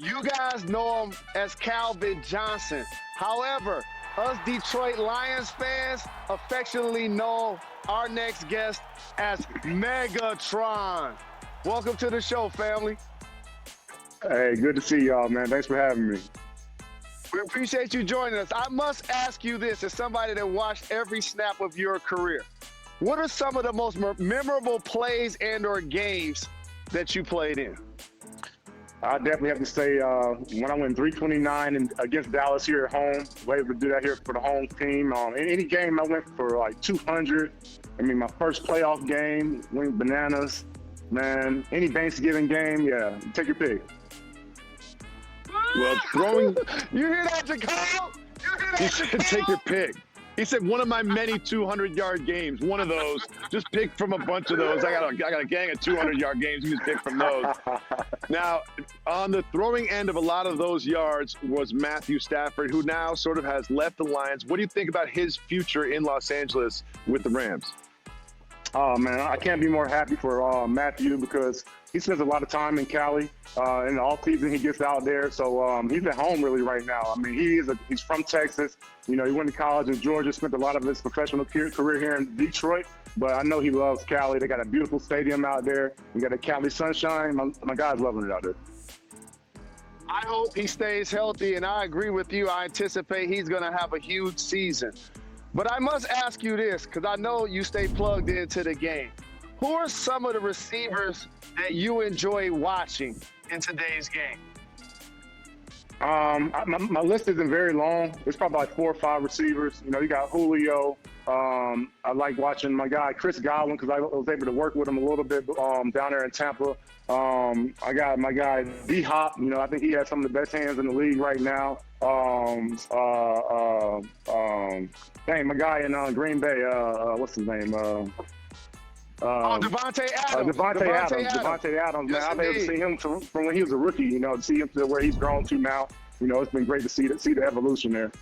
You guys know him as Calvin Johnson. However, us Detroit Lions fans affectionately know our next guest as Megatron. Welcome to the show, family. Hey, good to see y'all, man. Thanks for having me. We appreciate you joining us. I must ask you this as somebody that watched every snap of your career. What are some of the most memorable plays and or games that you played in? I definitely have to say when I went 329 against Dallas here at home, was able to do that here for the home team. In any game, I went for like 200. I mean, my first playoff game, went bananas. Man, any Thanksgiving game, yeah, take your pick. Well, throwing. You hear that, Jacob? You hear He that, said, Jacob? take your pick. He said one of my many 200-yard games. One of those. Just pick from a bunch of those. I got a gang of 200-yard games. You just pick from those. Now, on the throwing end of a lot of those yards was Matthew Stafford, who now sort of has left the Lions. What do you think about his future in Los Angeles with the Rams? Oh, man, I can't be more happy for Matthew because he spends a lot of time in Cali. In the offseason, he gets out there. So he's at home really right now. I mean, he's from Texas. You know, he went to college in Georgia, spent a lot of his professional career here in Detroit. But I know he loves Cali. They got a beautiful stadium out there. We got a Cali sunshine. My guy's loving it out there. I hope he stays healthy, and I agree with you. I anticipate he's going to have a huge season. But I must ask you this, because I know you stay plugged into the game. Who are some of the receivers that you enjoy watching in today's game? My list isn't very long. There's probably like 4 or 5 receivers. You know, you got Julio. I like watching my guy Chris Godwin because I was able to work with him a little bit down there in Tampa. I got my guy D-Hop. You know, I think he has some of the best hands in the league right now. My guy in Green Bay. What's his name? Devontae Adams. Devontae Adams, Yes, man. I've able to indeed. see him from when he was a rookie, you know, to see him to where he's grown to now. You know, it's been great to see the evolution there.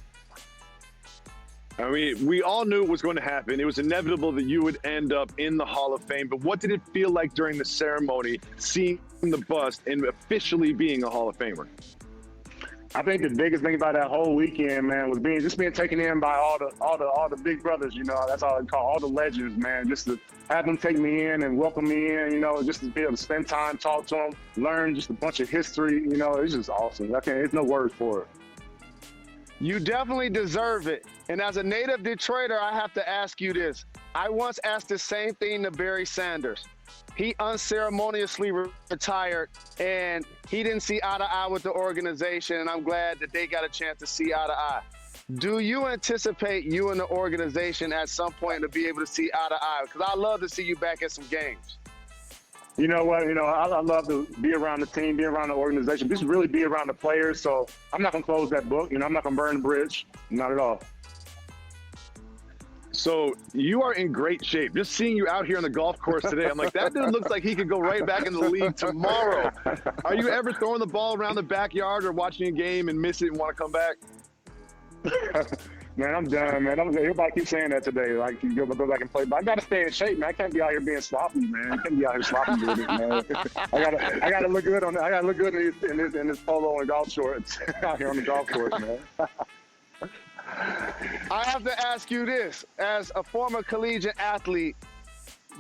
I mean, we all knew it was going to happen. It was inevitable that you would end up in the Hall of Fame. But what did it feel like during the ceremony, seeing the bust and officially being a Hall of Famer? I think the biggest thing about that whole weekend, man, was being taken in by all the big brothers. You know, that's all I call all the legends, man. Just to have them take me in and welcome me in, you know, just to be able to spend time, talk to them, learn just a bunch of history. You know, it's just awesome. There's no words for it. You definitely deserve it. And as a native Detroiter, I have to ask you this. I once asked the same thing to Barry Sanders. He unceremoniously retired, and he didn't see eye to eye with the organization, and I'm glad that they got a chance to see eye to eye. Do you anticipate you and the organization at some point to be able to see eye to eye? Because I'd love to see you back at some games. You know what? You know, I love to be around the team, be around the organization, just really be around the players. So I'm not going to close that book. You know, I'm not going to burn the bridge. Not at all. So you are in great shape. Just seeing you out here on the golf course today, I'm like, that dude looks like he could go right back in the league tomorrow. Are you ever throwing the ball around the backyard or watching a game and miss it and want to come back? Man, I'm done, man. Everybody keeps saying that today. Like, you go back and play. But I got to stay in shape, man. I can't be out here being sloppy, man. I can't be out here sloppy with it, man. I gotta look good I gotta look good in this polo and golf shorts out here on the golf course, man. I have to ask you this. As a former collegiate athlete,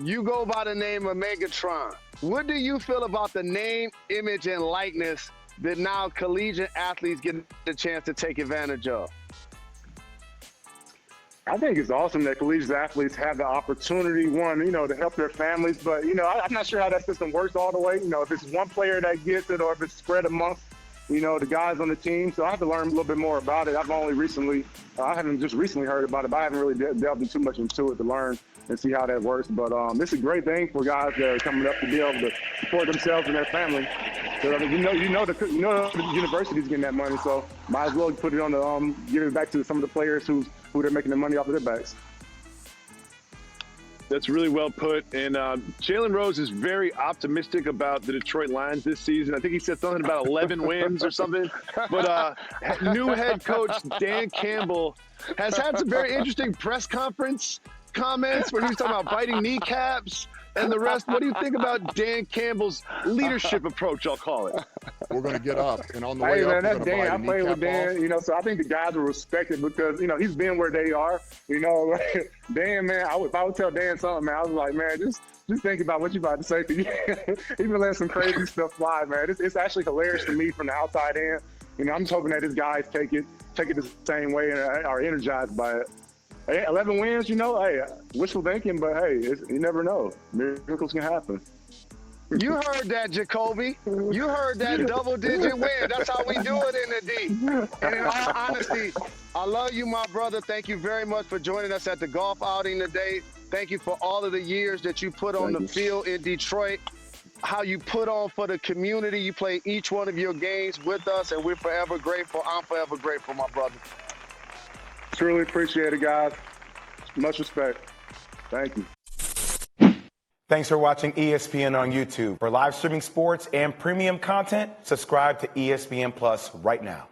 you go by the name of Megatron. What do you feel about the name, image, and likeness that now collegiate athletes get the chance to take advantage of? I think it's awesome that collegiate athletes have the opportunity, one, you know, to help their families. But, you know, I'm not sure how that system works all the way. You know, if it's one player that gets it or if it's spread amongst, you know, the guys on the team. So I have to learn a little bit more about it. I haven't just recently heard about it, but I haven't really delved too much into it to learn and see how that works. But this is a great thing for guys that are coming up to be able to support themselves and their family. So I mean, you know the university's getting that money, so might as well put it on the give it back to some of the players who they're making the money off of their backs. That's really well put. And Jalen Rose is very optimistic about the Detroit Lions this season. I think he said something about 11 wins or something. But new head coach Dan Campbell has had some very interesting press conference comments where he was talking about biting kneecaps. and the rest, what do you think about Dan Campbell's leadership approach, I'll call it? We're going to get up, and on the way Hey, up, man, we're that's going to Dan. I bite played a with kneecap Dan, off. so I think the guys will respect it because, he's been where they are. Dan, man, if I would tell Dan something, man, I was like, man, just think about what you're about to say. He's been letting some crazy stuff fly, man. It's actually hilarious to me from the outside in. I'm just hoping that his guys take it the same way and are energized by it. Hey, 11 wins, hey, wishful thinking, but hey, you never know. Miracles can happen. You heard that, Jacoby. You heard that double-digit win. That's how we do it in the D. And in all honesty, I love you, my brother. Thank you very much for joining us at the golf outing today. Thank you for all of the years that you put on the field in Detroit, how you put on for the community. You play each one of your games with us, and we're forever grateful. I'm forever grateful, my brother. Truly appreciate it, guys. Much respect. Thank you. Thanks for watching ESPN on YouTube. For live streaming sports and premium content, subscribe to ESPN Plus right now.